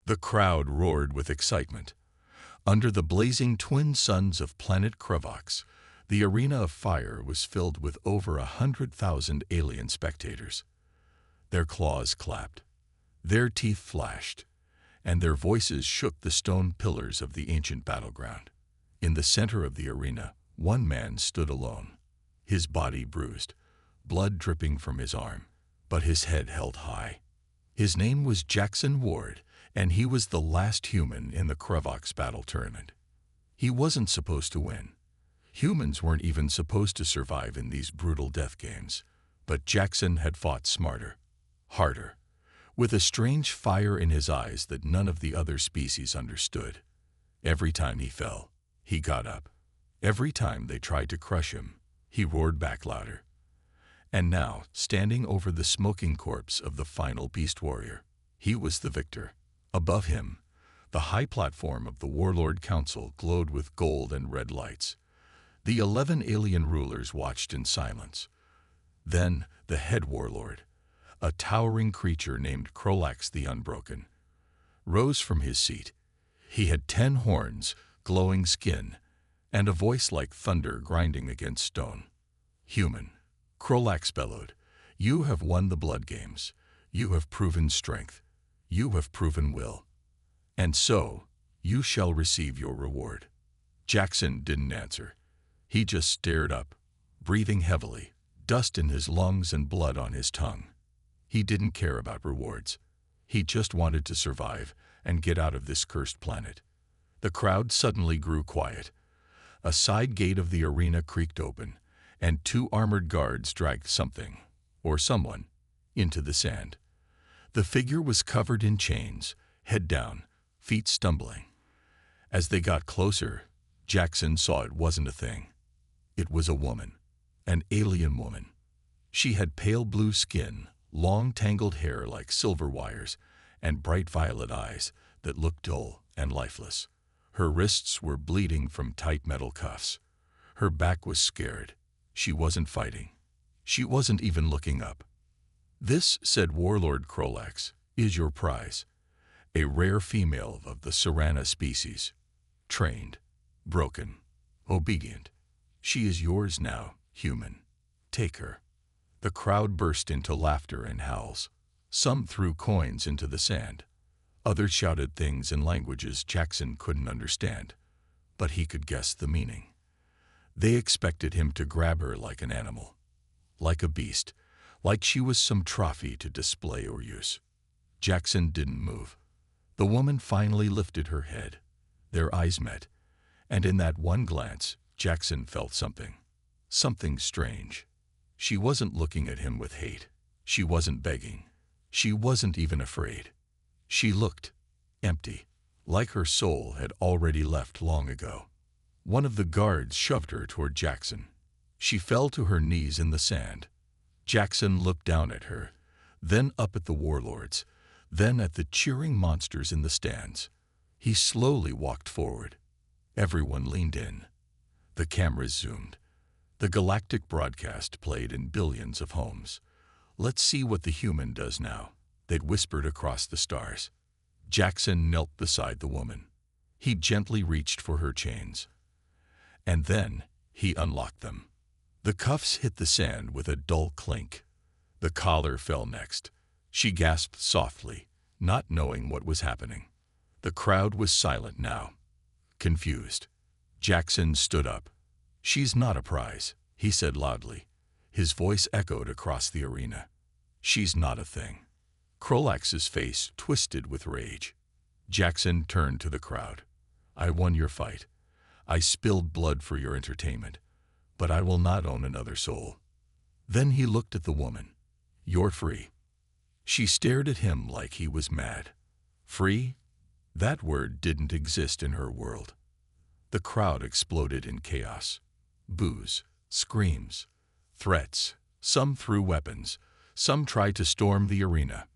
The crowd roared with excitement. Under the blazing twin suns of planet Kravox, the arena of fire was filled with over 100,000 alien spectators. Their claws clapped, their teeth flashed, and their voices shook the stone pillars of the ancient battleground. In the center of the arena, one man stood alone, his body bruised, blood dripping from his arm, but his head held high. His name was Jaxon Ward, and he was the last human in the Kravox battle tournament. He wasn't supposed to win. Humans weren't even supposed to survive in these brutal death games, but Jaxon had fought smarter, harder, with a strange fire in his eyes that none of the other species understood. Every time he fell, he got up. Every time they tried to crush him, he roared back louder. And now, standing over the smoking corpse of the final beast warrior, he was the victor. Above him, the high platform of the Warlord Council glowed with gold and red lights. The 11 alien rulers watched in silence. Then, the head warlord, a towering creature named Krolax the Unbroken, rose from his seat. He had 10 horns, glowing skin, and a voice like thunder grinding against stone. "Human," Krolax bellowed, "you have won the blood games. You have proven strength. You have proven will. And so, you shall receive your reward." Jaxon didn't answer. He just stared up, breathing heavily, dust in his lungs and blood on his tongue. He didn't care about rewards. He just wanted to survive and get out of this cursed planet. The crowd suddenly grew quiet. A side gate of the arena creaked open, and 2 armored guards dragged something, or someone, into the sand. The figure was covered in chains, head down, feet stumbling. As they got closer, Jaxon saw it wasn't a thing. It was a woman, an alien woman. She had pale blue skin, long tangled hair like silver wires, and bright violet eyes that looked dull and lifeless. Her wrists were bleeding from tight metal cuffs. Her back was scared. She wasn't fighting. She wasn't even looking up. "This," said Warlord Krolax, "is your prize. A rare female of the Sirana species. Trained, broken, obedient. She is yours now, human. Take her." The crowd burst into laughter and howls. Some threw coins into the sand. Others shouted things in languages Jaxon couldn't understand, but he could guess the meaning. They expected him to grab her like an animal, like a beast, like she was some trophy to display or use. Jaxon didn't move. The woman finally lifted her head. Their eyes met, and in that one glance, Jaxon felt something. Something strange. She wasn't looking at him with hate. She wasn't begging. She wasn't even afraid. She looked empty, like her soul had already left long ago. One of the guards shoved her toward Jaxon. She fell to her knees in the sand. Jaxon looked down at her, then up at the warlords, then at the cheering monsters in the stands. He slowly walked forward. Everyone leaned in. The cameras zoomed. The galactic broadcast played in billions of homes. "Let's see what the human does now," they'd whispered across the stars. Jaxon knelt beside the woman. He gently reached for her chains. And then he unlocked them. The cuffs hit the sand with a dull clink. The collar fell next. She gasped softly, not knowing what was happening. The crowd was silent now, confused. Jaxon stood up. "She's not a prize," he said loudly. His voice echoed across the arena. "She's not a thing." Krolax's face twisted with rage. Jaxon turned to the crowd. "I won your fight. I spilled blood for your entertainment, but I will not own another soul." Then he looked at the woman. "You're free." She stared at him like he was mad. Free? That word didn't exist in her world. The crowd exploded in chaos. Boos, screams, threats. Some threw weapons. Some tried to storm the arena.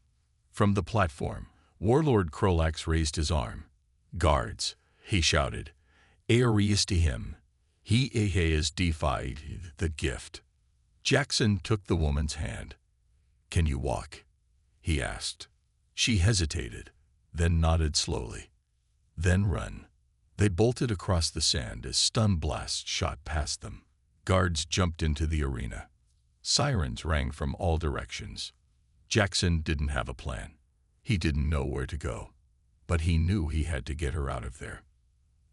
From the platform, Warlord Krolax raised his arm. "Guards," he shouted. "Aeris to him. He has defied the gift." Jaxon took the woman's hand. "Can you walk?" he asked. She hesitated. then nodded slowly. Then run. They bolted across the sand as stun blasts shot past them. Guards jumped into the arena. Sirens rang from all directions. Jaxon didn't have a plan. He didn't know where to go, but he knew he had to get her out of there.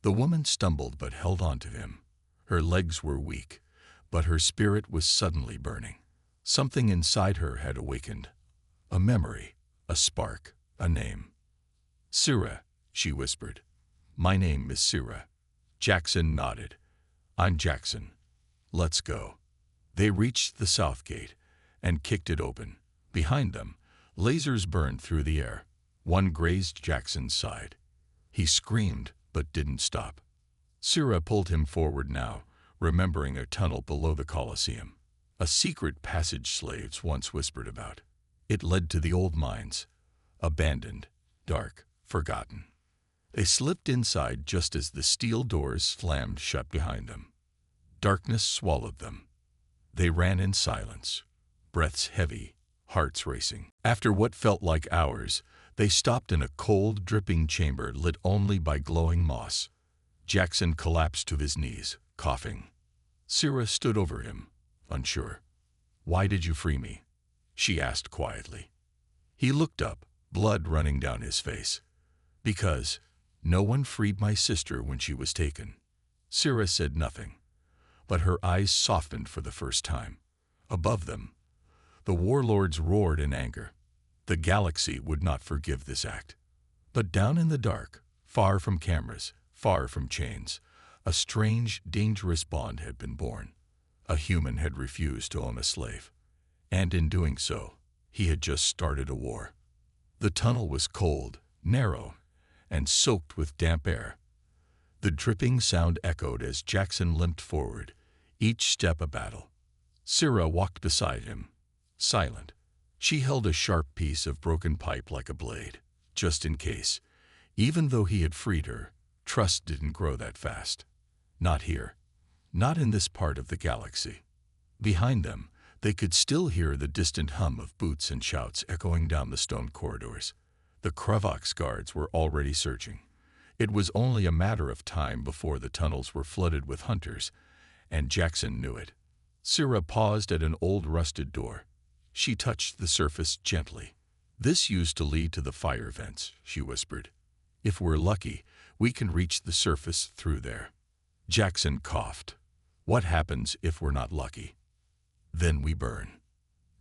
The woman stumbled but held on to him. Her legs were weak, but her spirit was suddenly burning. Something inside her had awakened. A memory, a spark, a name. "Sira," she whispered. "My name is Sira." Jaxon nodded. "I'm Jaxon. Let's go." They reached the south gate and kicked it open. Behind them, lasers burned through the air. One grazed Jaxon's side. He screamed but didn't stop. Sira pulled him forward now, remembering a tunnel below the Colosseum. A secret passage slaves once whispered about. It led to the old mines. Abandoned, dark, forgotten. They slipped inside just as the steel doors slammed shut behind them. Darkness swallowed them. They ran in silence, breaths heavy, hearts racing. After what felt like hours, they stopped in a cold, dripping chamber lit only by glowing moss. Jaxon collapsed to his knees, coughing. Sira stood over him, unsure. "Why did you free me?" she asked quietly. He looked up, blood running down his face. "Because no one freed my sister when she was taken." Sira said nothing, but her eyes softened for the first time. Above them, the warlords roared in anger. The galaxy would not forgive this act. But down in the dark, far from cameras, far from chains, a strange, dangerous bond had been born. A human had refused to own a slave. And in doing so, he had just started a war. The tunnel was cold, narrow, and soaked with damp air. The dripping sound echoed as Jaxon limped forward, each step a battle. Sira walked beside him, silent. She held a sharp piece of broken pipe like a blade, just in case. Even though he had freed her, trust didn't grow that fast. Not here. Not in this part of the galaxy. Behind them, they could still hear the distant hum of boots and shouts echoing down the stone corridors. The Krovox guards were already searching. It was only a matter of time before the tunnels were flooded with hunters, and Jaxon knew it. Sira paused at an old rusted door. She touched the surface gently. "This used to lead to the fire vents," she whispered. "If we're lucky, we can reach the surface through there." Jaxon coughed. "What happens if we're not lucky?" "Then we burn."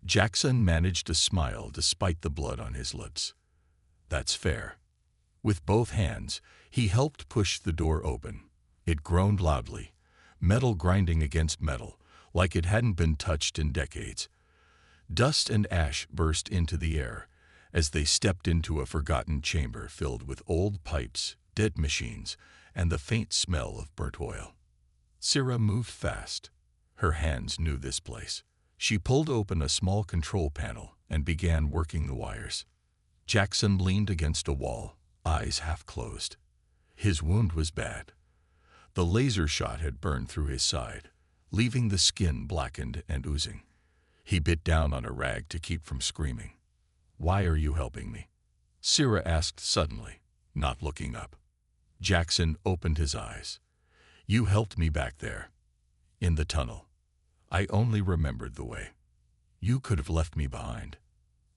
Jaxon managed a smile despite the blood on his lips. "That's fair." With both hands, he helped push the door open. It groaned loudly, metal grinding against metal, like it hadn't been touched in decades. Dust and ash burst into the air as they stepped into a forgotten chamber filled with old pipes, dead machines, and the faint smell of burnt oil. Sira moved fast. Her hands knew this place. She pulled open a small control panel and began working the wires. Jaxon leaned against a wall, eyes half closed. His wound was bad. The laser shot had burned through his side, leaving the skin blackened and oozing. He bit down on a rag to keep from screaming. "Why are you helping me?" Sira asked suddenly, not looking up. Jaxon opened his eyes. "You helped me back there, in the tunnel. I only remembered the way. You could have left me behind."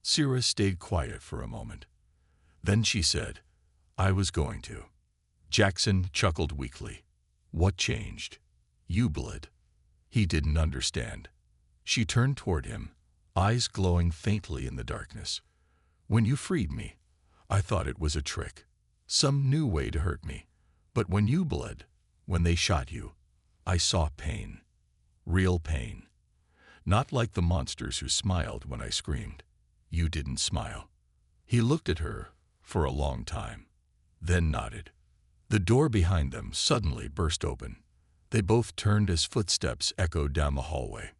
Sira stayed quiet for a moment. Then she said, "I was going to." Jaxon chuckled weakly. "What changed?" "You bled." He didn't understand. She turned toward him, eyes glowing faintly in the darkness. "When you freed me, I thought it was a trick, some new way to hurt me. But when you bled, when they shot you, I saw pain. Real pain. Not like the monsters who smiled when I screamed. You didn't smile." He looked at her for a long time, then nodded. The door behind them suddenly burst open. They both turned as footsteps echoed down the hallway.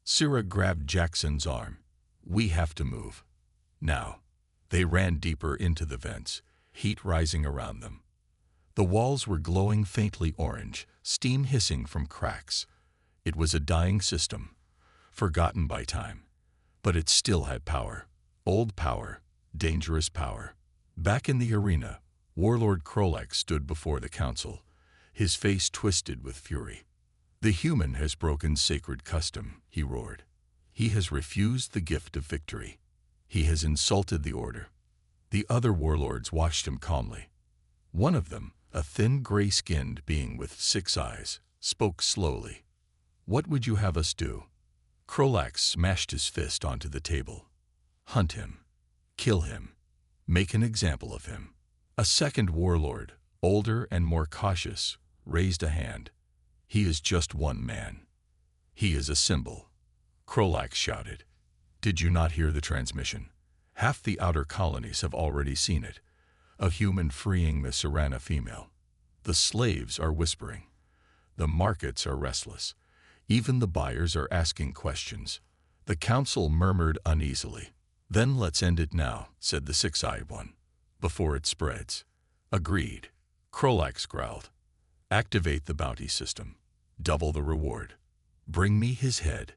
Sira grabbed Jaxon's arm. "We have to move. Now." They ran deeper into the vents, heat rising around them. The walls were glowing faintly orange, steam hissing from cracks. It was a dying system, forgotten by time. But it still had power. Old power, dangerous power. Back in the arena, Warlord Krolak stood before the council, his face twisted with fury. "The human has broken sacred custom," he roared. "He has refused the gift of victory. He has insulted the order." The other warlords watched him calmly. One of them, a thin gray-skinned being with 6 eyes, spoke slowly. "What would you have us do?" Krolak smashed his fist onto the table. "Hunt him. Kill him. Make an example of him." A second warlord, older and more cautious, raised a hand. "He is just one man. He is a symbol." Krolak shouted. "Did you not hear the transmission? Half the outer colonies have already seen it. A human freeing the Sirana female. The slaves are whispering. The markets are restless. Even the buyers are asking questions." The council murmured uneasily. "Then let's end it now," said the 6-eyed one, "before it spreads." "Agreed." Krolak growled. "Activate the bounty system. Double the reward. Bring me his head."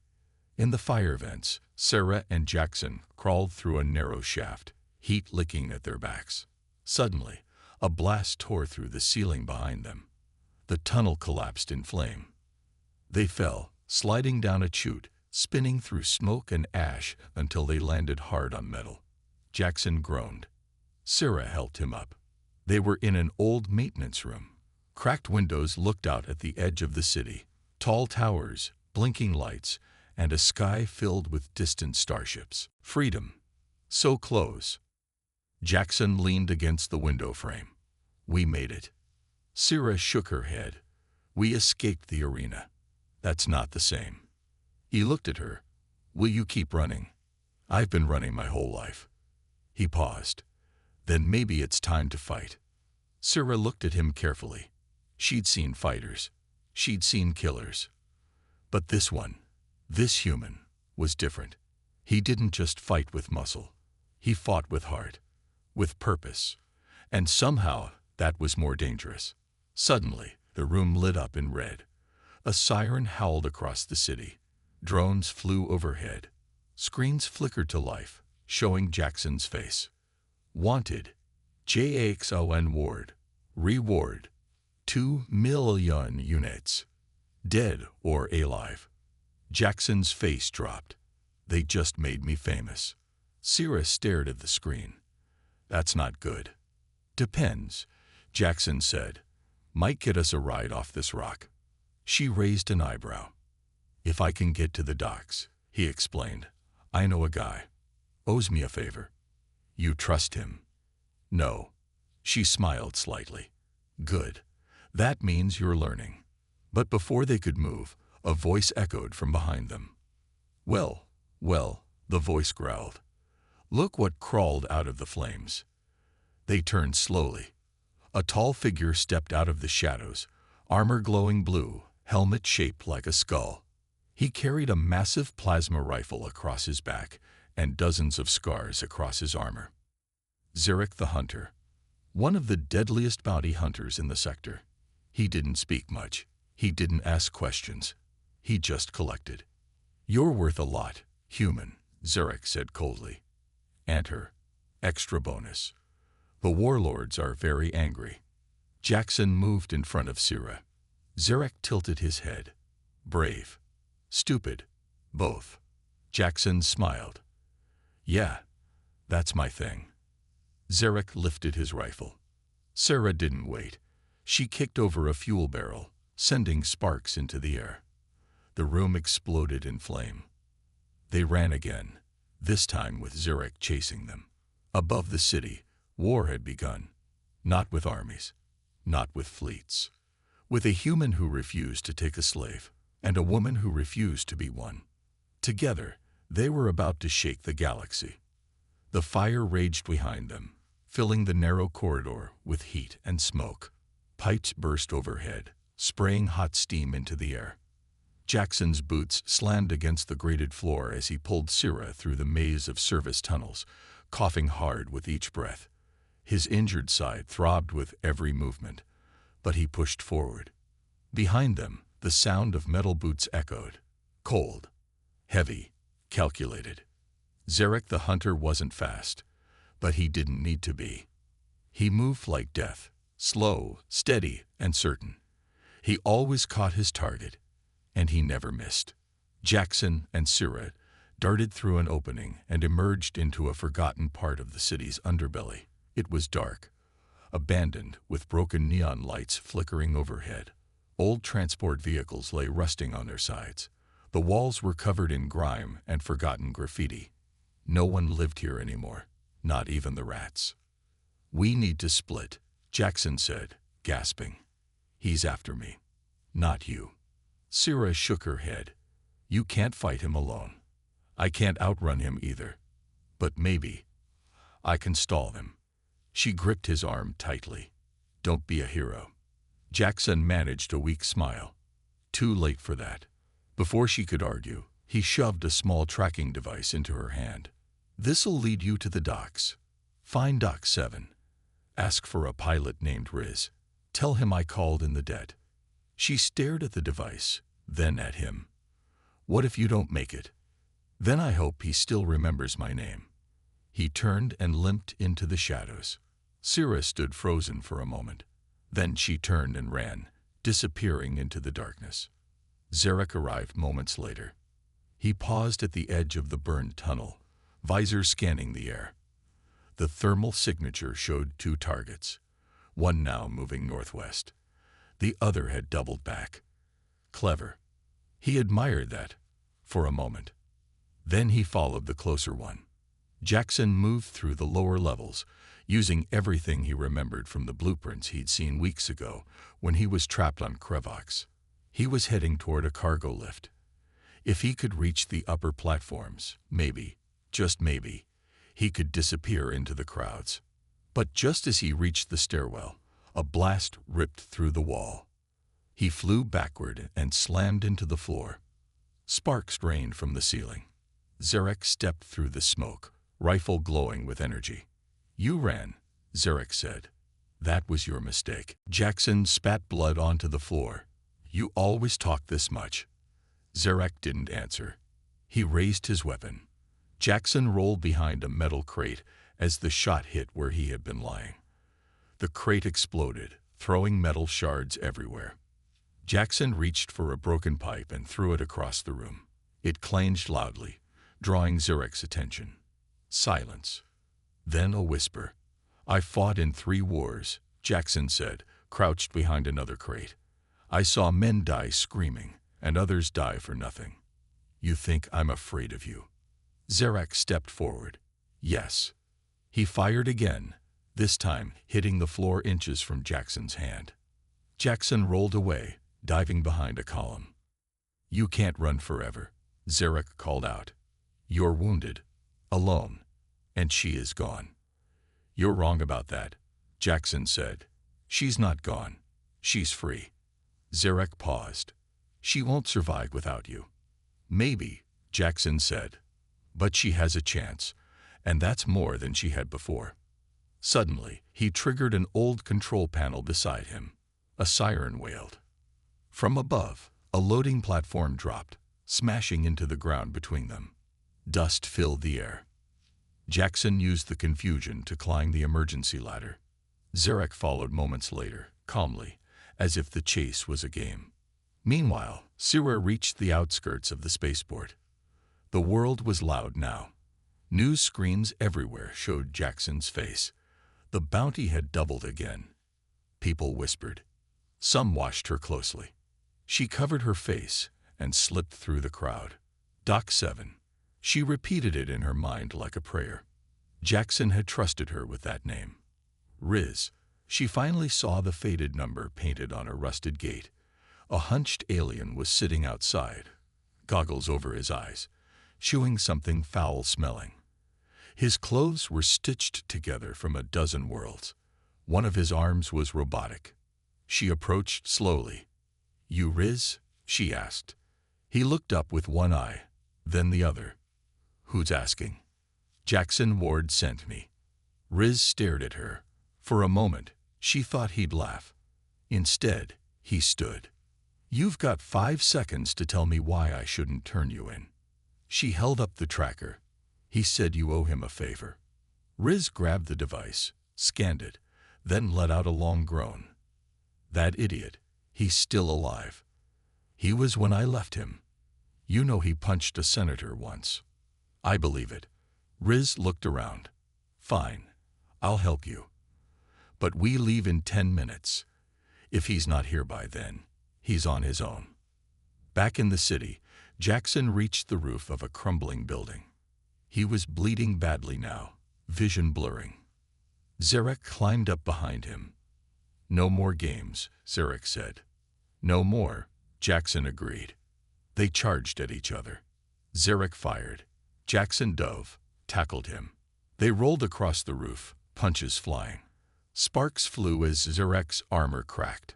In the fire vents, Sira and Jaxon crawled through a narrow shaft, heat licking at their backs. Suddenly, a blast tore through the ceiling behind them. The tunnel collapsed in flame. They fell, sliding down a chute, spinning through smoke and ash until they landed hard on metal. Jaxon groaned. Sira helped him up. They were in an old maintenance room. Cracked windows looked out at the edge of the city. Tall towers, blinking lights, and a sky filled with distant starships. Freedom. So close. Jaxon leaned against the window frame. "We made it." Sira shook her head. "We escaped the arena. That's not the same." He looked at her. "Will you keep running?" "I've been running my whole life." He paused. "Then maybe it's time to fight." Sira looked at him carefully. She'd seen fighters. She'd seen killers. But this one, this human, was different. He didn't just fight with muscle. He fought with heart, with purpose. And somehow that was more dangerous. Suddenly, the room lit up in red. A siren howled across the city. Drones flew overhead. Screens flickered to life, showing Jaxon's face. "Wanted. Jaxon Ward. Reward. 2 million units. Dead or alive." Jaxon's face dropped. "They just made me famous." Sira stared at the screen. "That's not good." "Depends," Jaxon said. "Might get us a ride off this rock." She raised an eyebrow. "If I can get to the docks," he explained. "I know a guy. Owes me a favor." "You trust him?" "No." She smiled slightly. "Good. That means you're learning." But before they could move, a voice echoed from behind them. "Well, well," the voice growled. "Look what crawled out of the flames." They turned slowly. A tall figure stepped out of the shadows, armor glowing blue, helmet shaped like a skull. He carried a massive plasma rifle across his back and dozens of scars across his armor. Xeric the Hunter, one of the deadliest bounty hunters in the sector. He didn't speak much. He didn't ask questions. He just collected. "You're worth a lot, human," Xeric said coldly. "Enter. Extra bonus. The warlords are very angry." Jaxon moved in front of Sira. Xeric tilted his head. "Brave. Stupid. Both." Jaxon smiled. "Yeah, that's my thing." Xeric lifted his rifle. Sira didn't wait. She kicked over a fuel barrel, sending sparks into the air. The room exploded in flame. They ran again, this time with Xeric chasing them. Above the city, war had begun. Not with armies, not with fleets. With a human who refused to take a slave, and a woman who refused to be one. Together, they were about to shake the galaxy. The fire raged behind them, filling the narrow corridor with heat and smoke. Pipes burst overhead, spraying hot steam into the air. Jaxon's boots slammed against the grated floor as he pulled Sira through the maze of service tunnels, coughing hard with each breath. His injured side throbbed with every movement, but he pushed forward. Behind them, the sound of metal boots echoed. Cold, heavy, calculated. Xeric the Hunter wasn't fast, but he didn't need to be. He moved like death, slow, steady, and certain. He always caught his target, and he never missed. Jaxon and Sira darted through an opening and emerged into a forgotten part of the city's underbelly. It was dark, abandoned, with broken neon lights flickering overhead. Old transport vehicles lay rusting on their sides. The walls were covered in grime and forgotten graffiti. No one lived here anymore, not even the rats. "We need to split," Jaxon said, gasping. "He's after me, not you." Sira shook her head. "You can't fight him alone. I can't outrun him either. But maybe I can stall him." She gripped his arm tightly. "Don't be a hero." Jaxon managed a weak smile. Too late for that. Before she could argue, he shoved a small tracking device into her hand. "This'll lead you to the docks. Find Dock 7. Ask for a pilot named Riz. Tell him I called in the debt." She stared at the device, then at him. "What if you don't make it? Then I hope he still remembers my name." He turned and limped into the shadows. Sira stood frozen for a moment. Then she turned and ran, disappearing into the darkness. Zarek arrived moments later. He paused at the edge of the burned tunnel, visor scanning the air. The thermal signature showed 2 targets, one now moving northwest. The other had doubled back. Clever. He admired that, for a moment. Then he followed the closer one. Jaxon moved through the lower levels, using everything he remembered from the blueprints he'd seen weeks ago when he was trapped on Krevox. He was heading toward a cargo lift. If he could reach the upper platforms, maybe, just maybe, he could disappear into the crowds. But just as he reached the stairwell, a blast ripped through the wall. He flew backward and slammed into the floor. Sparks rained from the ceiling. Zarek stepped through the smoke, rifle glowing with energy. "You ran," Zarek said. "That was your mistake." Jaxon spat blood onto the floor. "You always talk this much." Zarek didn't answer. He raised his weapon. Jaxon rolled behind a metal crate as the shot hit where he had been lying. The crate exploded, throwing metal shards everywhere. Jaxon reached for a broken pipe and threw it across the room. It clanged loudly, drawing Zarek's attention. Silence. Then a whisper. "I fought in 3 wars," Jaxon said, crouched behind another crate. "I saw men die screaming, and others die for nothing. You think I'm afraid of you?" Zarek stepped forward. "Yes." He fired again, this time hitting the floor inches from Jackson's hand. Jaxon rolled away, diving behind a column. "You can't run forever," Zarek called out. "You're wounded, alone, and she is gone." "You're wrong about that," Jaxon said. "She's not gone. She's free." Zarek paused. "She won't survive without you." "Maybe," Jaxon said. "But she has a chance, and that's more than she had before." Suddenly, he triggered an old control panel beside him. A siren wailed. From above, a loading platform dropped, smashing into the ground between them. Dust filled the air. Jaxon used the confusion to climb the emergency ladder. Zarek followed moments later, calmly, as if the chase was a game. Meanwhile, Sira reached the outskirts of the spaceport. The world was loud now. News screens everywhere showed Jackson's face. The bounty had doubled again. People whispered. Some watched her closely. She covered her face and slipped through the crowd. Dock 7. She repeated it in her mind like a prayer. Jaxon had trusted her with that name. Riz. She finally saw the faded number painted on a rusted gate. A hunched alien was sitting outside, goggles over his eyes, chewing something foul-smelling. His clothes were stitched together from a dozen worlds. One of his arms was robotic. She approached slowly. "You Riz?" she asked. He looked up with one eye, then the other. "Who's asking?" "Jaxon Ward sent me." Riz stared at her. For a moment, she thought he'd laugh. Instead, he stood. "You've got 5 seconds to tell me why I shouldn't turn you in." She held up the tracker. "He said you owe him a favor." Riz grabbed the device, scanned it, then let out a long groan. That idiot, he's still alive. He was when I left him. You know he punched a senator once. I believe it. Riz looked around. Fine, I'll help you. But we leave in 10 minutes. If he's not here by then, he's on his own. Back in the city, Jaxon reached the roof of a crumbling building. He was bleeding badly now, vision blurring. Zarek climbed up behind him. No more games, Zarek said. No more, Jaxon agreed. They charged at each other. Zarek fired. Jaxon dove, tackled him. They rolled across the roof, punches flying. Sparks flew as Zarek's armor cracked.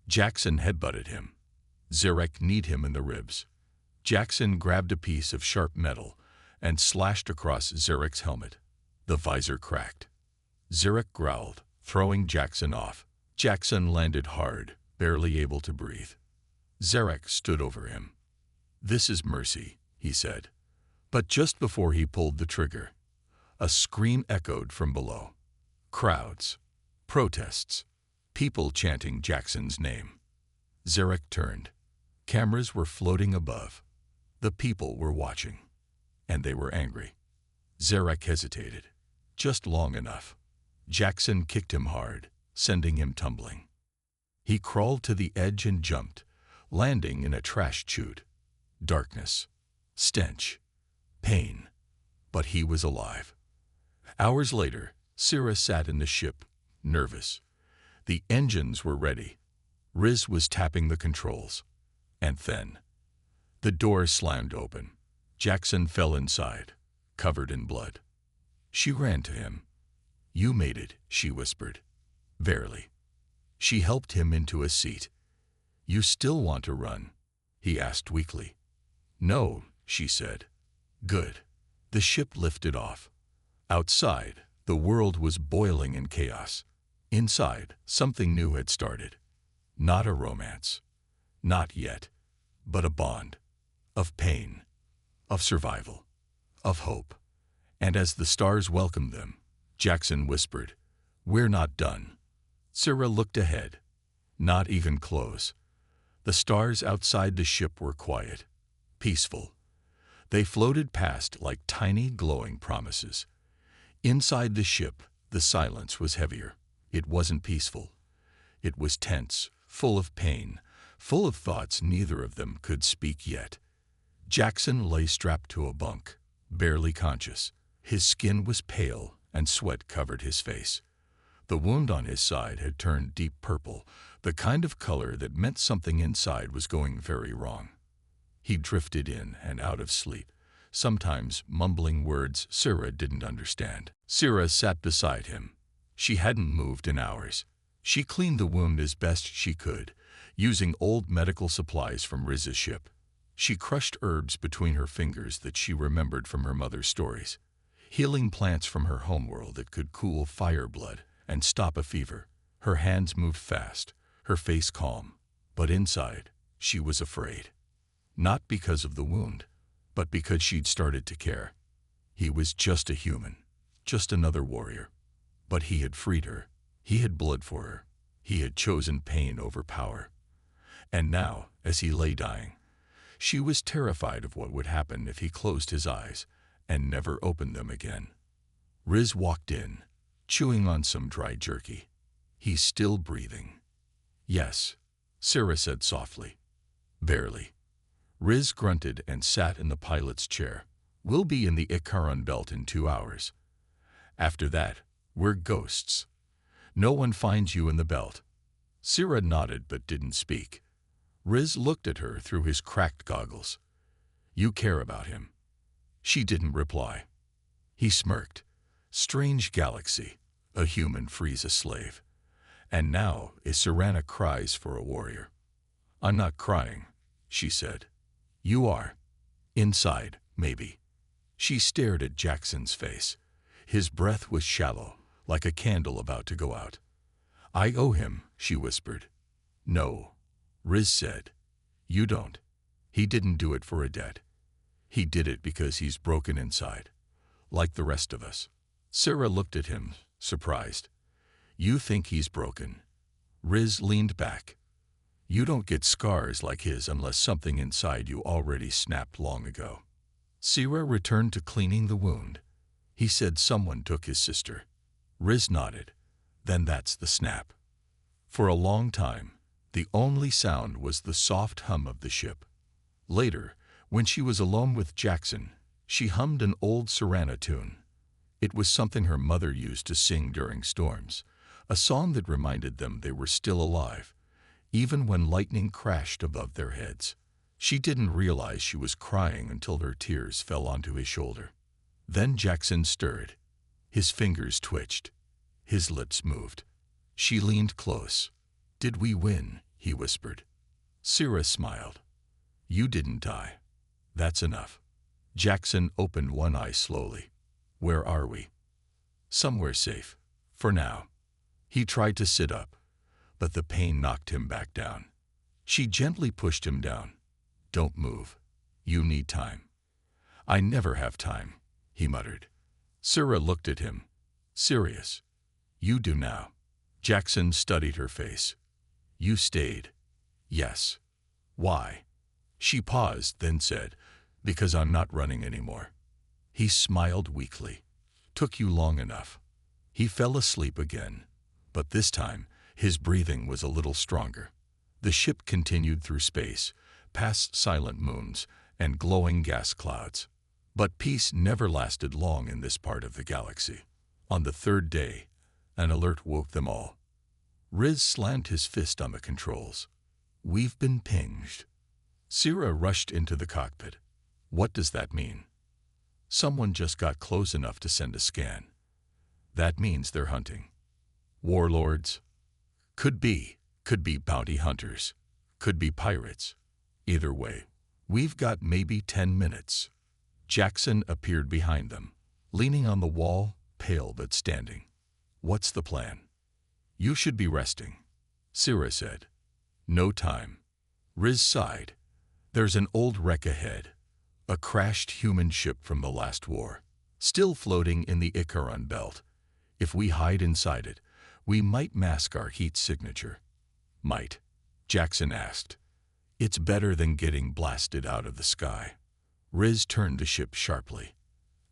Jaxon headbutted him. Zarek kneed him in the ribs. Jaxon grabbed a piece of sharp metal and slashed across Zarek's helmet. The visor cracked. Zarek growled, throwing Jaxon off. Jaxon landed hard, barely able to breathe. Zarek stood over him. "This is mercy," he said. But just before he pulled the trigger, a scream echoed from below. Crowds, protests, people chanting Jaxon's name. Zarek turned. Cameras were floating above. The people were watching, and they were angry. Zarek hesitated, just long enough. Jaxon kicked him hard, sending him tumbling. He crawled to the edge and jumped, landing in a trash chute. Darkness, stench, pain, but he was alive. Hours later, Sira sat in the ship, nervous. The engines were ready. Riz was tapping the controls. And then, the door slammed open. Jaxon fell inside, covered in blood. She ran to him. "You made it," she whispered. "Barely." She helped him into a seat. "You still want to run?" he asked weakly. "No," she said. "Good." The ship lifted off. Outside, the world was boiling in chaos. Inside, something new had started. Not a romance. Not yet. But a bond. Of pain. Of survival. Of hope. And as the stars welcomed them, Jaxon whispered, "We're not done." Sira looked ahead. Not even close. The stars outside the ship were quiet. Peaceful. They floated past like tiny glowing promises. Inside the ship, the silence was heavier. It wasn't peaceful. It was tense, full of pain, full of thoughts neither of them could speak yet. Jaxon lay strapped to a bunk, barely conscious. His skin was pale and sweat covered his face. The wound on his side had turned deep purple, the kind of color that meant something inside was going very wrong. He drifted in and out of sleep, sometimes mumbling words Sira didn't understand. Sira sat beside him. She hadn't moved in hours. She cleaned the wound as best she could, using old medical supplies from Riz's ship. She crushed herbs between her fingers that she remembered from her mother's stories. Healing plants from her homeworld that could cool fire blood and stop a fever. Her hands moved fast, her face calm. But inside, she was afraid. Not because of the wound, but because she'd started to care. He was just a human, just another warrior. But he had freed her. He had bled for her. He had chosen pain over power. And now, as he lay dying, she was terrified of what would happen if he closed his eyes and never opened them again. Riz walked in, chewing on some dry jerky. "He's still breathing." "Yes," Sira said softly. "Barely." Riz grunted and sat in the pilot's chair. "We'll be in the Ikaron belt in 2 hours. After that, we're ghosts. No one finds you in the belt." Sira nodded but didn't speak. Riz looked at her through his cracked goggles. "You care about him." She didn't reply. He smirked. Strange galaxy. A human frees a slave. And now a Sirana cries for a warrior. "I'm not crying," she said. "You are. Inside, maybe." She stared at Jaxon's face. His breath was shallow, like a candle about to go out. "I owe him," she whispered. "No," Riz said. "You don't. He didn't do it for a debt. He did it because he's broken inside, like the rest of us." Sira looked at him, surprised. You think he's broken. Riz leaned back. You don't get scars like his unless something inside you already snapped long ago. Sira returned to cleaning the wound. He said someone took his sister. Riz nodded. Then that's the snap. For a long time, the only sound was the soft hum of the ship. Later, when she was alone with Jaxon, she hummed an old Sira tune. It was something her mother used to sing during storms, a song that reminded them they were still alive, even when lightning crashed above their heads. She didn't realize she was crying until her tears fell onto his shoulder. Then Jaxon stirred. His fingers twitched. His lips moved. She leaned close. Did we win? He whispered. Sira smiled. You didn't die. That's enough. Jaxon opened one eye slowly. Where are we? Somewhere safe. For now. He tried to sit up, but the pain knocked him back down. She gently pushed him down. Don't move. You need time. I never have time, he muttered. Sira looked at him. Serious. You do now. Jaxon studied her face. You stayed. Yes. Why? She paused, then said, because I'm not running anymore. He smiled weakly. Took you long enough. He fell asleep again, but this time his breathing was a little stronger. The ship continued through space, past silent moons and glowing gas clouds. But peace never lasted long in this part of the galaxy. On the third day, an alert woke them all. Riz slammed his fist on the controls. We've been pinged. Sira rushed into the cockpit. What does that mean? Someone just got close enough to send a scan. That means they're hunting. Warlords? Could be bounty hunters. Could be pirates. Either way, we've got maybe 10 minutes. Jaxon appeared behind them, leaning on the wall, pale but standing. What's the plan? You should be resting, Sira said. No time. Riz sighed. There's an old wreck ahead. A crashed human ship from the last war, still floating in the Icaron belt. If we hide inside it, we might mask our heat signature. Might? Jaxon asked. It's better than getting blasted out of the sky. Riz turned the ship sharply.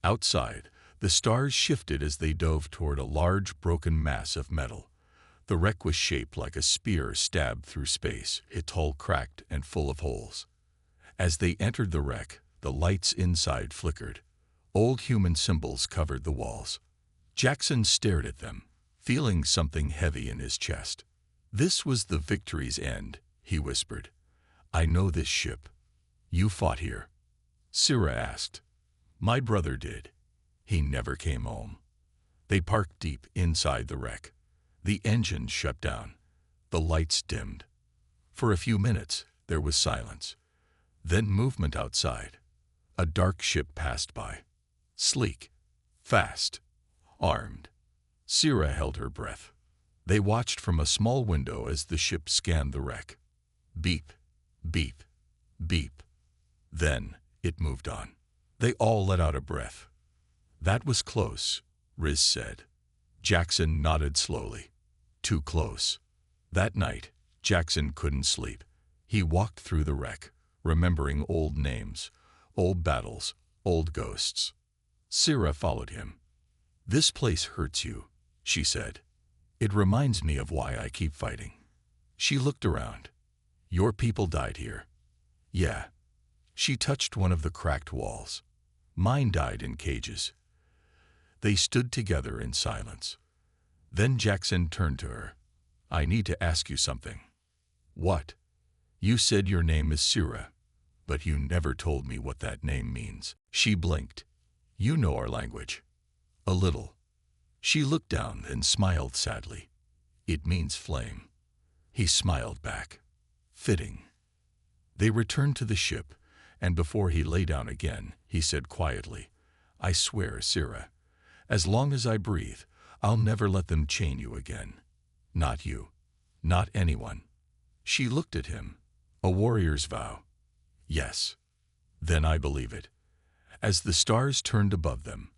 Outside, the stars shifted as they dove toward a large broken mass of metal. The wreck was shaped like a spear stabbed through space, its hull cracked and full of holes. As they entered the wreck, the lights inside flickered. Old human symbols covered the walls. Jaxon stared at them, feeling something heavy in his chest. This was the victory's end, he whispered. I know this ship. You fought here? Sira asked. My brother did. He never came home. They parked deep inside the wreck. The engine shut down. The lights dimmed. For a few minutes, there was silence. Then movement outside. A dark ship passed by. Sleek. Fast. Armed. Sira held her breath. They watched from a small window as the ship scanned the wreck. Beep. Beep. Beep. Then it moved on. They all let out a breath. That was close, Riz said. Jaxon nodded slowly. Too close. That night, Jaxon couldn't sleep. He walked through the wreck, remembering old names, old battles, old ghosts. Sira followed him. This place hurts you, she said. It reminds me of why I keep fighting. She looked around. Your people died here. Yeah. She touched one of the cracked walls. Mine died in cages. They stood together in silence. Then Jaxon turned to her. I need to ask you something. What? You said your name is Sira, but you never told me what that name means. She blinked. You know our language. A little. She looked down and smiled sadly. It means flame. He smiled back. Fitting. They returned to the ship, and before he lay down again, he said quietly, I swear, Sira, as long as I breathe, I'll never let them chain you again. Not you. Not anyone. She looked at him. A warrior's vow. Yes. Then I believe it. As the stars turned above them,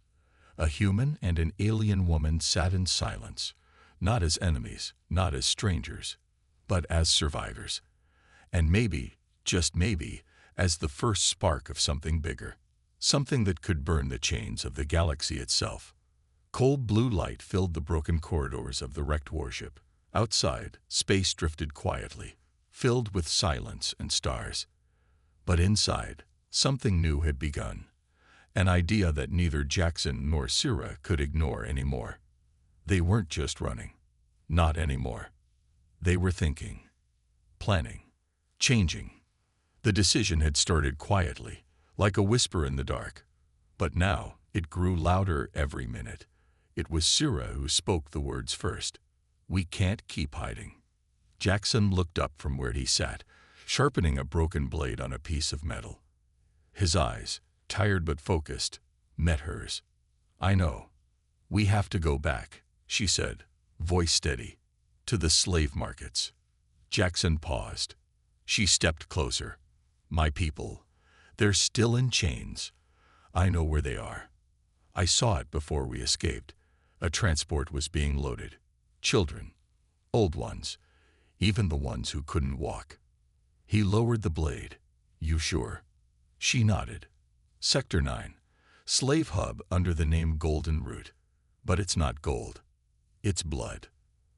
a human and an alien woman sat in silence, Not as enemies, not as strangers, but as survivors. And maybe, just maybe, as the first spark of something bigger. Something that could burn the chains of the galaxy itself. Cold blue light filled the broken corridors of the wrecked warship. Outside, space drifted quietly, filled with silence and stars. But inside, something new had begun. An idea that neither Jaxon nor Sira could ignore anymore. They weren't just running. Not anymore. They were thinking, planning, changing. The decision had started quietly, like a whisper in the dark. But now, it grew louder every minute. It was Sira who spoke the words first. "We can't keep hiding." Jaxon looked up from where he sat, sharpening a broken blade on a piece of metal. His eyes, tired but focused, met hers. "I know. We have to go back," she said, voice steady, "to the slave markets." Jaxon paused. She stepped closer. "My people, they're still in chains. I know where they are. I saw it before we escaped. A transport was being loaded. Children, old ones, even the ones who couldn't walk." He lowered the blade. "You sure?" She nodded. "Sector 9, slave hub under the name Golden Root. But it's not gold. It's blood.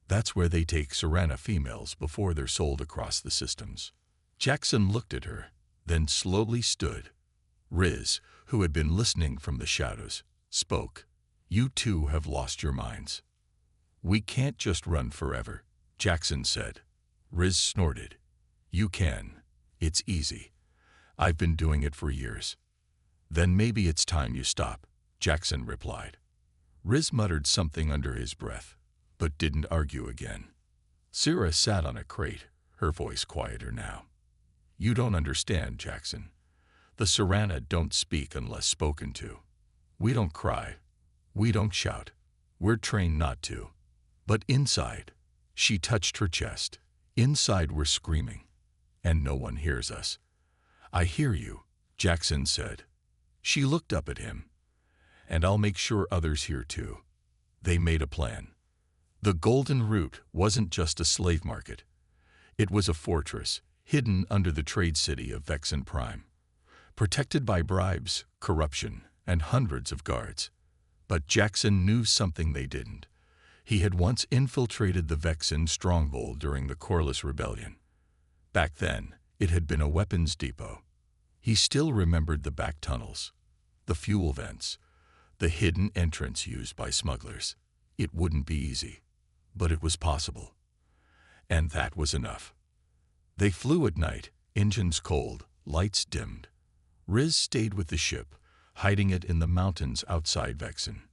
That's where they take Sirana females before they're sold across the systems." Jaxon looked at her, then slowly stood. Riz, who had been listening from the shadows, spoke. "You two have lost your minds." "We can't just run forever," Jaxon said. Riz snorted. "You can. It's easy. I've been doing it for years." "Then maybe it's time you stop," Jaxon replied. Riz muttered something under his breath, but didn't argue again. Sira sat on a crate, her voice quieter now. "You don't understand, Jaxon. The Sirana don't speak unless spoken to. We don't cry. We don't shout. We're trained not to. But inside," she touched her chest, "inside we're screaming. And no one hears us." "I hear you," Jaxon said. She looked up at him. "And I'll make sure others hear too." They made a plan. The Golden Root wasn't just a slave market. It was a fortress, hidden under the trade city of Vexen Prime, protected by bribes, corruption, and hundreds of guards. But Jaxon knew something they didn't. He had once infiltrated the Vexen stronghold during the Corliss Rebellion. Back then, it had been a weapons depot. He still remembered the back tunnels, the fuel vents, the hidden entrance used by smugglers. It wouldn't be easy, but it was possible. And that was enough. They flew at night, engines cold, lights dimmed. Riz stayed with the ship, hiding it in the mountains outside Vexen.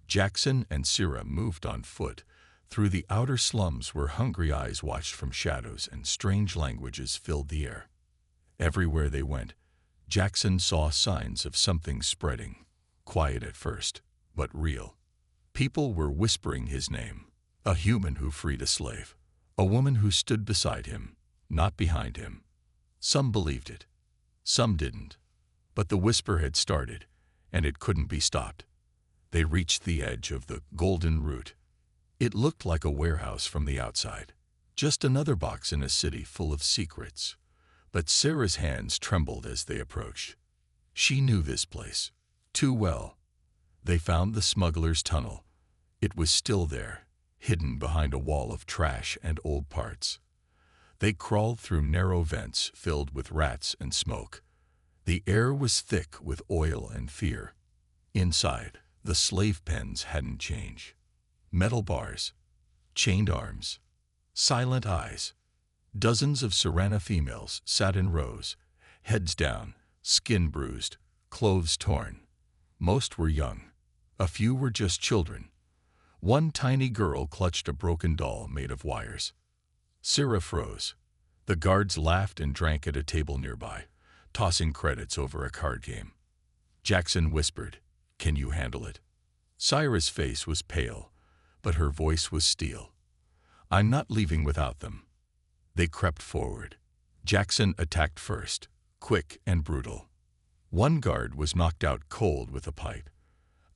Jaxon and Sira moved on foot through the outer slums where hungry eyes watched from shadows and strange languages filled the air. Everywhere they went, Jaxon saw signs of something spreading, quiet at first, but real. People were whispering his name, a human who freed a slave, a woman who stood beside him, not behind him. Some believed it, some didn't. But the whisper had started, and it couldn't be stopped. They reached the edge of the Golden Root. It looked like a warehouse from the outside, just another box in a city full of secrets. But Sira's hands trembled as they approached. She knew this place too well. They found the smuggler's tunnel. It was still there, hidden behind a wall of trash and old parts. They crawled through narrow vents filled with rats and smoke. The air was thick with oil and fear. Inside, the slave pens hadn't changed. Metal bars, chained arms, silent eyes. Dozens of Sirana females sat in rows, heads down, skin bruised, clothes torn. Most were young. A few were just children. One tiny girl clutched a broken doll made of wires. Sira froze. The guards laughed and drank at a table nearby, tossing credits over a card game. Jaxon whispered, "Can you handle it?" Sira's face was pale, but her voice was steel. "I'm not leaving without them." They crept forward. Jaxon attacked first, quick and brutal. One guard was knocked out cold with a pipe.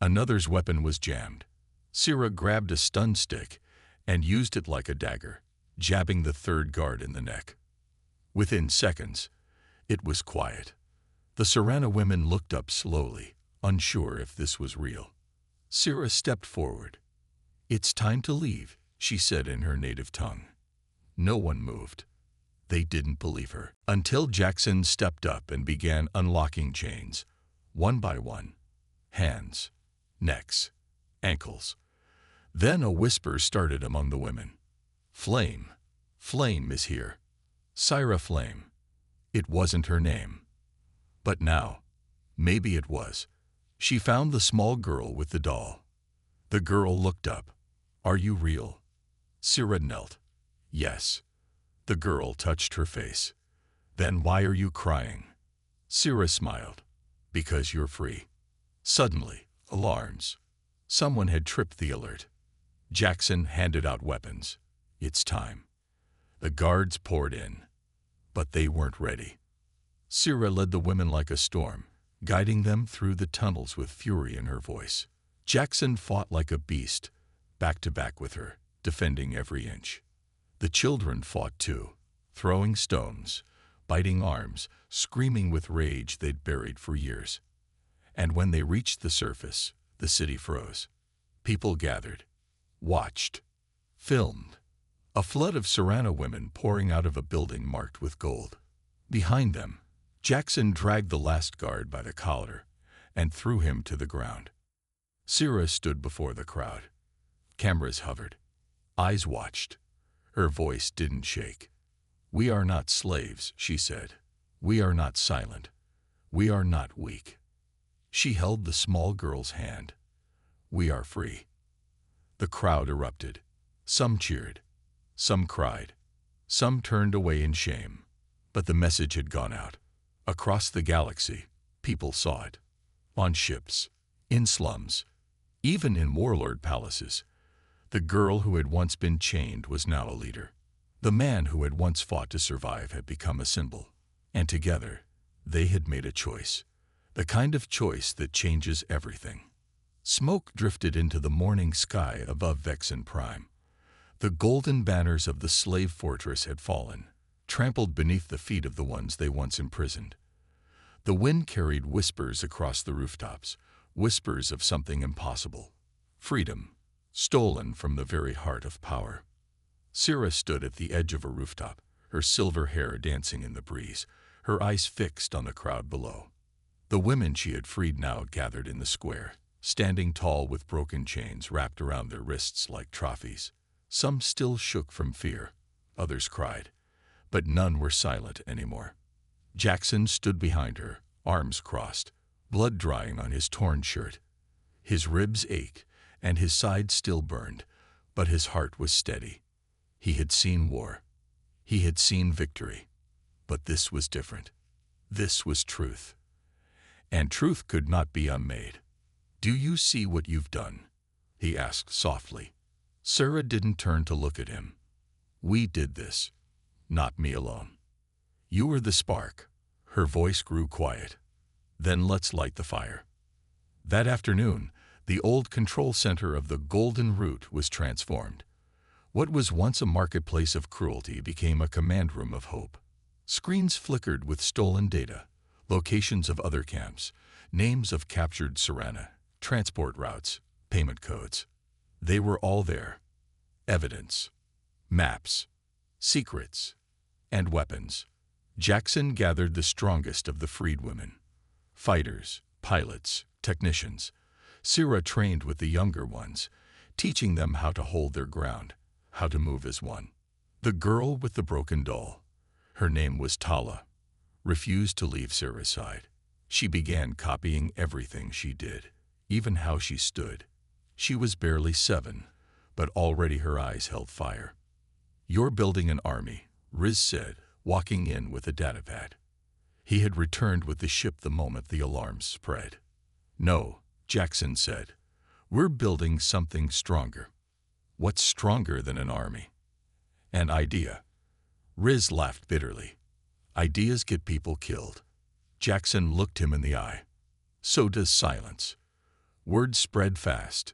Another's weapon was jammed. Sira grabbed a stun stick and used it like a dagger, jabbing the third guard in the neck. Within seconds, it was quiet. The Sirana women looked up slowly, unsure if this was real. Sira stepped forward. "It's time to leave," she said in her native tongue. No one moved. They didn't believe her. Until Jaxon stepped up and began unlocking chains, one by one. Hands, necks, ankles. Then a whisper started among the women. "Flame. Flame is here. Sira Flame." It wasn't her name. But now, maybe it was. She found the small girl with the doll. The girl looked up. "Are you real?" Sira knelt. "Yes." The girl touched her face. "Then why are you crying?" Sira smiled. "Because you're free." Suddenly, alarms. Someone had tripped the alert. Jaxon handed out weapons. "It's time." The guards poured in, but they weren't ready. Sira led the women like a storm, guiding them through the tunnels with fury in her voice. Jaxon fought like a beast, back to back with her, defending every inch. The children fought too, throwing stones, biting arms, screaming with rage they'd buried for years. And when they reached the surface, the city froze. People gathered, watched, filmed. A flood of Sirana women pouring out of a building marked with gold. Behind them, Jaxon dragged the last guard by the collar and threw him to the ground. Sira stood before the crowd. Cameras hovered. Eyes watched. Her voice didn't shake. "We are not slaves," she said. "We are not silent. We are not weak." She held the small girl's hand. "We are free." The crowd erupted. Some cheered. Some cried. Some turned away in shame. But the message had gone out. Across the galaxy, people saw it. On ships, in slums, even in warlord palaces. The girl who had once been chained was now a leader. The man who had once fought to survive had become a symbol. And together, they had made a choice. The kind of choice that changes everything. Smoke drifted into the morning sky above Vexen Prime. The golden banners of the slave fortress had fallen, trampled beneath the feet of the ones they once imprisoned. The wind carried whispers across the rooftops, whispers of something impossible. Freedom, stolen from the very heart of power. Sira stood at the edge of a rooftop, her silver hair dancing in the breeze, her eyes fixed on the crowd below. The women she had freed now gathered in the square, standing tall with broken chains wrapped around their wrists like trophies. Some still shook from fear, others cried, but none were silent anymore. Jaxon stood behind her, arms crossed, blood drying on his torn shirt. His ribs ached, and his side still burned, but his heart was steady. He had seen war. He had seen victory. But this was different. This was truth. And truth could not be unmade. "Do you see what you've done?" he asked softly. Sira didn't turn to look at him. "We did this. Not me alone. You were the spark." Her voice grew quiet. "Then let's light the fire." That afternoon, the old control center of the Golden Route was transformed. What was once a marketplace of cruelty became a command room of hope. Screens flickered with stolen data, locations of other camps, names of captured Sirana, transport routes, payment codes. They were all there. Evidence, maps, secrets, and weapons. Jaxon gathered the strongest of the freed women. Fighters, pilots, technicians. Sira trained with the younger ones, teaching them how to hold their ground, how to move as one. The girl with the broken doll, her name was Tala, refused to leave Sira's side. She began copying everything she did, even how she stood. She was barely 7, but already her eyes held fire. "You're building an army," Riz said, walking in with a datapad. He had returned with the ship the moment the alarms spread. "No," Jaxon said. "We're building something stronger." "What's stronger than an army?" "An idea." Riz laughed bitterly. "Ideas get people killed." Jaxon looked him in the eye. "So does silence." Word spread fast.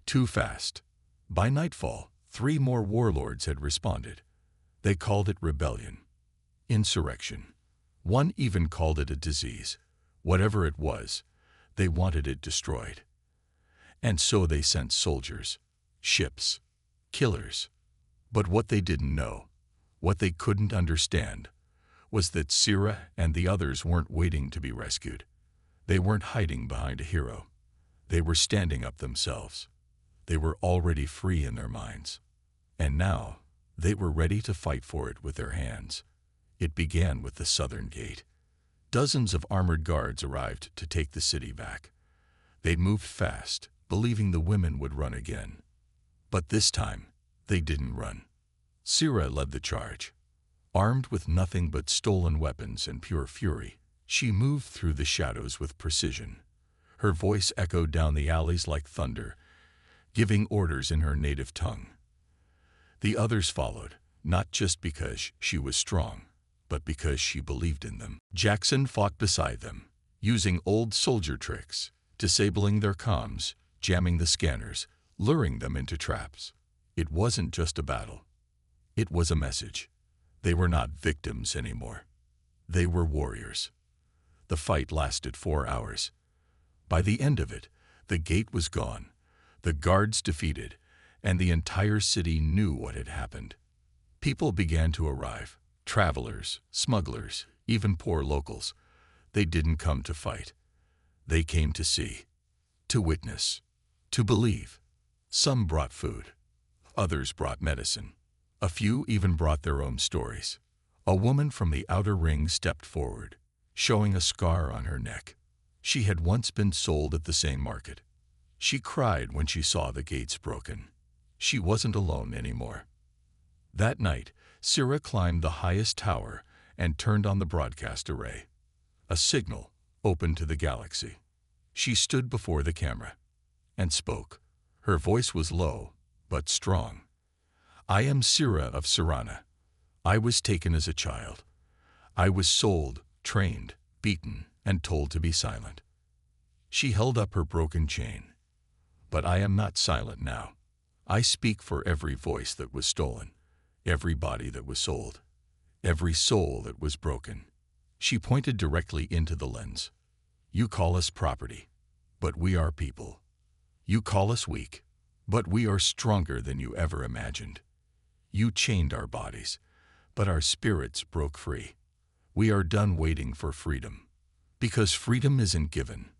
Too fast. By nightfall, 3 more warlords had responded. They called it rebellion, insurrection. One even called it a disease. Whatever it was, they wanted it destroyed. And so they sent soldiers, ships, killers. But what they didn't know, what they couldn't understand, was that Sira and the others weren't waiting to be rescued. They weren't hiding behind a hero. They were standing up themselves. They were already free in their minds. And now, they were ready to fight for it with their hands. It began with the southern gate. Dozens of armored guards arrived to take the city back. They moved fast, believing the women would run again. But this time, they didn't run. Sira led the charge. Armed with nothing but stolen weapons and pure fury, she moved through the shadows with precision. Her voice echoed down the alleys like thunder, giving orders in her native tongue. The others followed, not just because she was strong, but because she believed in them. Jaxon fought beside them, using old soldier tricks, disabling their comms, jamming the scanners, luring them into traps. It wasn't just a battle. It was a message. They were not victims anymore. They were warriors. The fight lasted 4 hours. By the end of it, the gate was gone, the guards defeated, and the entire city knew what had happened. People began to arrive, travelers, smugglers, even poor locals. They didn't come to fight. They came to see, to witness, to believe. Some brought food. Others brought medicine. A few even brought their own stories. A woman from the outer ring stepped forward, showing a scar on her neck. She had once been sold at the same market. She cried when she saw the gates broken. She wasn't alone anymore. That night, Sira climbed the highest tower and turned on the broadcast array. A signal opened to the galaxy. She stood before the camera and spoke. Her voice was low, but strong. I am Sira of Sirana. I was taken as a child. I was sold, trained, beaten, and told to be silent. She held up her broken chain. But I am not silent now. I speak for every voice that was stolen, every body that was sold, every soul that was broken. She pointed directly into the lens. You call us property, but we are people. You call us weak, but we are stronger than you ever imagined. You chained our bodies, but our spirits broke free. We are done waiting for freedom, because freedom isn't given.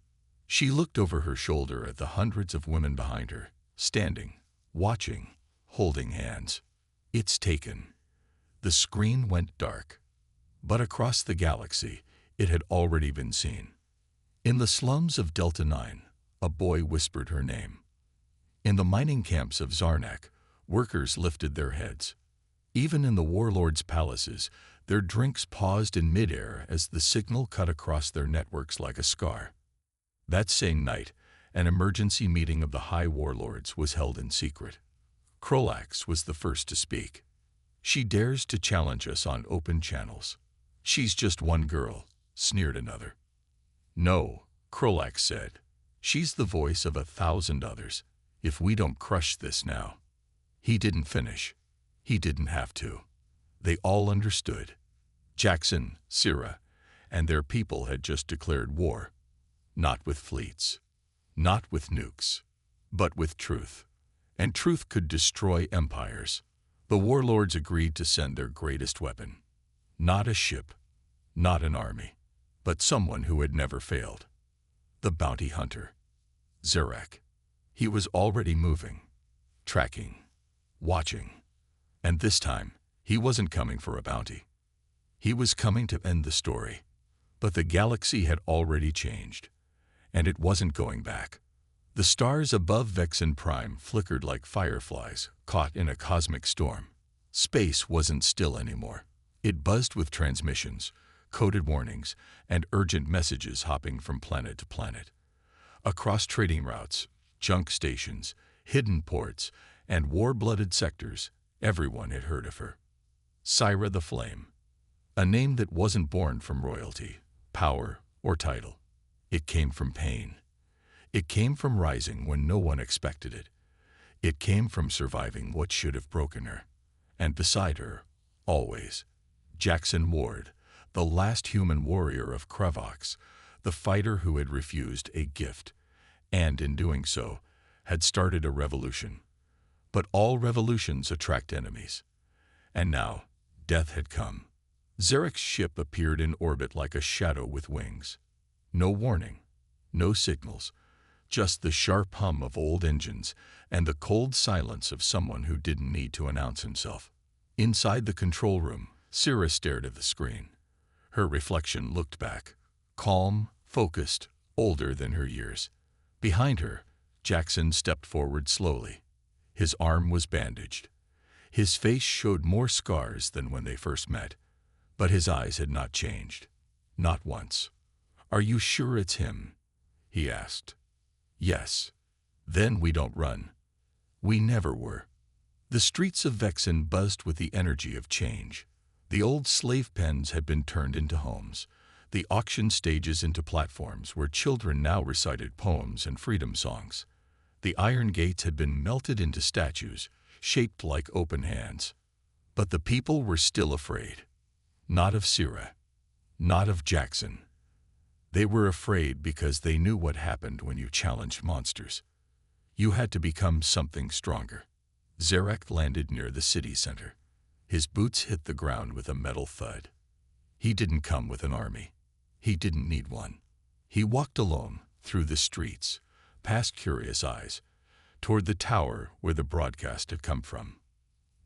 She looked over her shoulder at the hundreds of women behind her, standing, watching, holding hands. It's taken. The screen went dark. But across the galaxy, it had already been seen. In the slums of Delta 9, a boy whispered her name. In the mining camps of Zarnak, workers lifted their heads. Even in the warlords' palaces, their drinks paused in midair as the signal cut across their networks like a scar. That same night, an emergency meeting of the High Warlords was held in secret. Krolax was the first to speak. She dares to challenge us on open channels. She's just one girl, sneered another. No, Krolax said. She's the voice of 1,000 others. If we don't crush this now. He didn't finish. He didn't have to. They all understood. Jaxon, Sira, and their people had just declared war. Not with fleets, not with nukes, but with truth. And truth could destroy empires. The warlords agreed to send their greatest weapon. Not a ship, not an army, but someone who had never failed. The bounty hunter. Zarak. He was already moving, tracking, watching. And this time, he wasn't coming for a bounty. He was coming to end the story. But the galaxy had already changed. And it wasn't going back. The stars above Vexen Prime flickered like fireflies caught in a cosmic storm. Space wasn't still anymore. It buzzed with transmissions, coded warnings, and urgent messages hopping from planet to planet. Across trading routes, junk stations, hidden ports, and war-blooded sectors, everyone had heard of her. Sira the Flame. A name that wasn't born from royalty, power, or title. It came from pain. It came from rising when no one expected it. It came from surviving what should have broken her. And beside her, always, Jaxon Ward, the last human warrior of Kravox, the fighter who had refused a gift, and in doing so, had started a revolution. But all revolutions attract enemies. And now, death had come. Zarek's ship appeared in orbit like a shadow with wings. No warning, no signals, just the sharp hum of old engines and the cold silence of someone who didn't need to announce himself. Inside the control room, Sira stared at the screen. Her reflection looked back, calm, focused, older than her years. Behind her, Jaxon stepped forward slowly. His arm was bandaged. His face showed more scars than when they first met, but his eyes had not changed. Not once. "Are you sure it's him?" he asked. "Yes." "Then we don't run." We never were. The streets of Vexen buzzed with the energy of change. The old slave pens had been turned into homes, the auction stages into platforms where children now recited poems and freedom songs. The iron gates had been melted into statues, shaped like open hands. But the people were still afraid. Not of Sira. Not of Jaxon. They were afraid because they knew what happened when you challenged monsters. You had to become something stronger. Zarek landed near the city center. His boots hit the ground with a metal thud. He didn't come with an army. He didn't need one. He walked alone through the streets, past curious eyes, toward the tower where the broadcast had come from.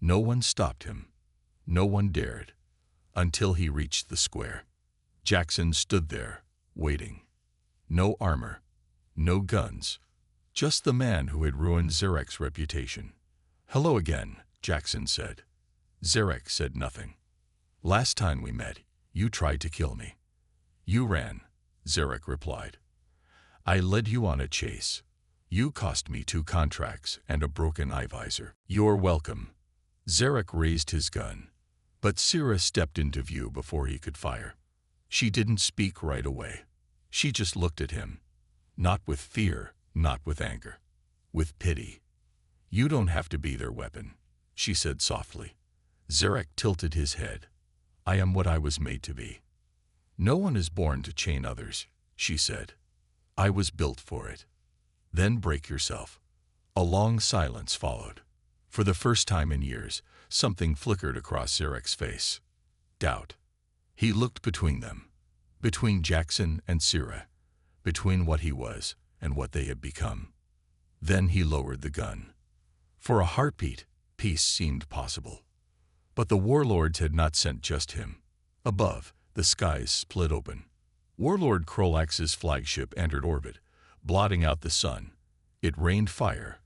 No one stopped him. No one dared, until he reached the square. Jaxon stood there, waiting. No armor, no guns, just the man who had ruined Zarek's reputation. "Hello again," Jaxon said. Zarek said nothing. "Last time we met, you tried to kill me." "You ran," Zarek replied. "I led you on a chase. You cost me 2 contracts and a broken eye visor." "You're welcome." Zarek raised his gun, but Sira stepped into view before he could fire. She didn't speak right away. She just looked at him, not with fear, not with anger, with pity. "You don't have to be their weapon," she said softly. Zarek tilted his head. "I am what I was made to be." "No one is born to chain others," she said. "I was built for it." "Then break yourself." A long silence followed. For the first time in years, something flickered across Zarek's face. Doubt. He looked between them, between Jaxon and Sira, between what he was and what they had become. Then he lowered the gun. For a heartbeat, peace seemed possible. But the warlords had not sent just him. Above, the skies split open. Warlord Krolax's flagship entered orbit, blotting out the sun. It rained fire,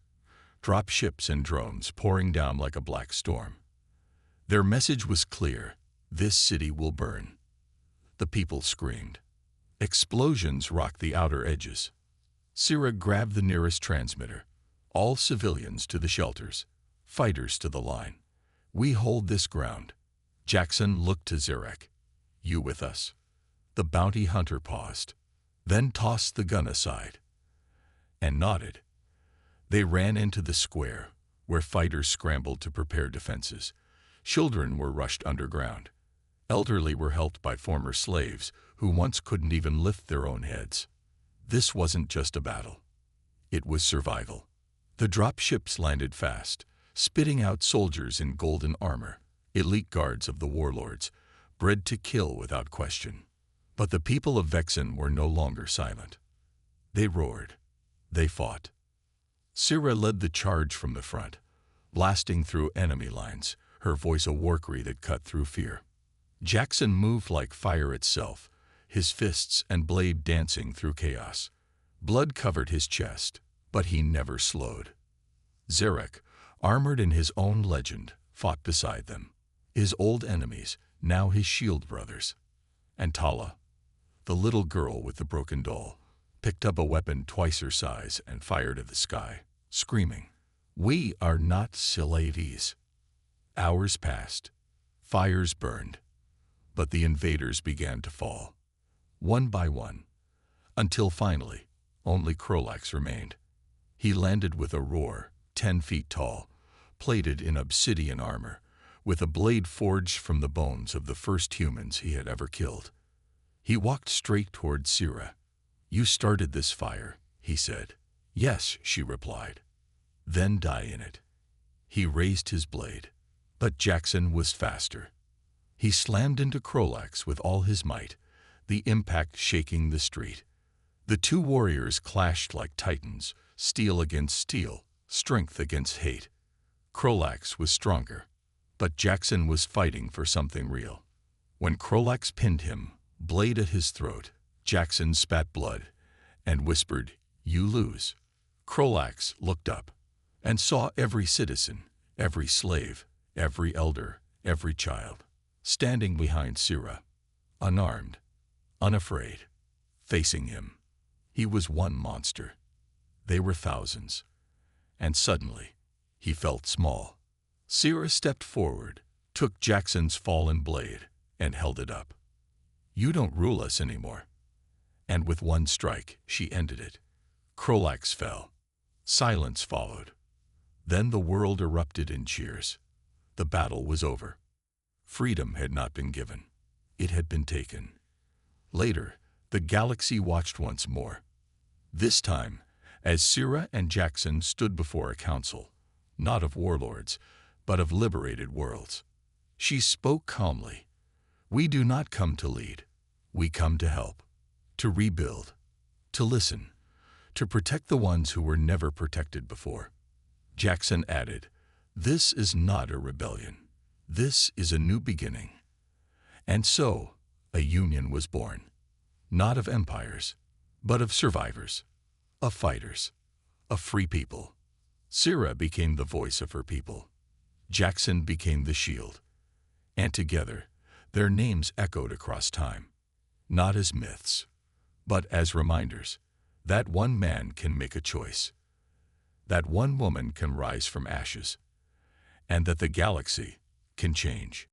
drop ships and drones pouring down like a black storm. Their message was clear: this city will burn. The people screamed. Explosions rocked the outer edges. Sira grabbed the nearest transmitter. "All civilians to the shelters. Fighters to the line. We hold this ground." Jaxon looked to Zarek. "You with us?" The bounty hunter paused, then tossed the gun aside, and nodded. They ran into the square, where fighters scrambled to prepare defenses. Children were rushed underground. Elderly were helped by former slaves who once couldn't even lift their own heads. This wasn't just a battle. It was survival. The drop ships landed fast, spitting out soldiers in golden armor, elite guards of the warlords, bred to kill without question. But the people of Vexen were no longer silent. They roared. They fought. Sira led the charge from the front, blasting through enemy lines, her voice a war cry that cut through fear. Jaxon moved like fire itself, his fists and blade dancing through chaos. Blood covered his chest, but he never slowed. Zarek, armored in his own legend, fought beside them. His old enemies, now his shield brothers. And Tala, the little girl with the broken doll, picked up a weapon twice her size and fired at the sky, screaming, "We are not slaves." Hours passed. Fires burned. But the invaders began to fall, one by one, until finally only Krolax remained. He landed with a roar, 10 feet tall, plated in obsidian armor, with a blade forged from the bones of the first humans he had ever killed. He walked straight toward Sira. "You started this fire," he said. "Yes," she replied. "Then die in it." He raised his blade, but Jaxon was faster. He slammed into Krolax with all his might, the impact shaking the street. The two warriors clashed like titans, steel against steel, strength against hate. Krolax was stronger, but Jaxon was fighting for something real. When Krolax pinned him, blade at his throat, Jaxon spat blood and whispered, "You lose." Krolax looked up and saw every citizen, every slave, every elder, every child, standing behind Sira, unarmed, unafraid, facing him. He was one monster. They were thousands. And suddenly, he felt small. Sira stepped forward, took Jaxon's fallen blade, and held it up. "You don't rule us anymore." And with one strike, she ended it. Krolax fell. Silence followed. Then the world erupted in cheers. The battle was over. Freedom had not been given. It had been taken. Later, the galaxy watched once more. This time, as Sira and Jaxon stood before a council, not of warlords, but of liberated worlds. She spoke calmly. "We do not come to lead. We come to help, to rebuild, to listen, to protect the ones who were never protected before." Jaxon added, "This is not a rebellion. This is a new beginning." And so, a union was born, not of empires, but of survivors, of fighters, of free people. Sira became the voice of her people. Jaxon became the shield. And together, their names echoed across time, not as myths, but as reminders that one man can make a choice, that one woman can rise from ashes, and that the galaxy can change.